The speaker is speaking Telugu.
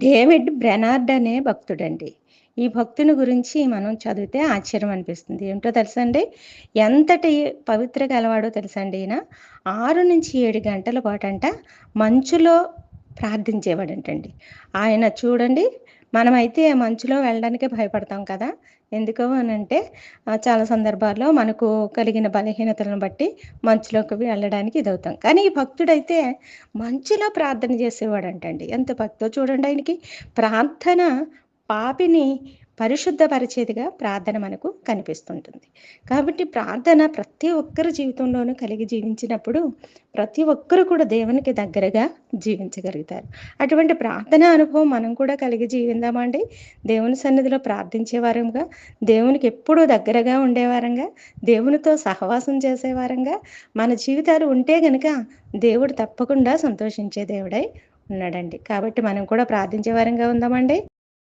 డేవిడ్ బ్రెనార్డ్ అనే భక్తుడండి. ఈ భక్తుని గురించి మనం చదివితే ఆశ్చర్యం అనిపిస్తుంది. ఏంటో తెలుసండి? ఎంతటి పవిత్ర గలవాడో తెలుసండి ఈయన? 6-7 గంటల పాటంట మంచులో ప్రార్థించేవాడంటండి. ఆయన చూడండి, మనమైతే మంచులో వెళ్ళడానికే భయపడతాం కదా! ఎందుకు అనంటే చాలా సందర్భాల్లో మనకు కలిగిన బలహీనతలను బట్టి మంచులోకి వెళ్ళడానికి ఇదవుతాం. కానీ ఈ భక్తుడైతే మంచులో ప్రార్థన చేసేవాడంటండి. ఎంత భక్తో చూడండి ఆయనకి. ప్రార్థన పాపిని పరిశుద్ధపరిచేదిగా ప్రార్థన మనకు కనిపిస్తుంటుంది. కాబట్టి ప్రార్థన ప్రతి ఒక్కరి జీవితంలోనూ కలిగి జీవించినప్పుడు ప్రతి ఒక్కరు కూడా దేవునికి దగ్గరగా జీవించగలుగుతారు. అటువంటి ప్రార్థనా అనుభవం మనం కూడా కలిగి జీవిందామండి. దేవుని సన్నిధిలో ప్రార్థించే వారంగా, దేవునికి ఎప్పుడూ దగ్గరగా ఉండేవారంగా, దేవునితో సహవాసం చేసేవారంగా మన జీవితాలు ఉంటే గనక దేవుడు తప్పకుండా సంతోషించే దేవుడై ఉన్నాడండి. కాబట్టి మనం కూడా ప్రార్థించే వారంగా ఉందామండి.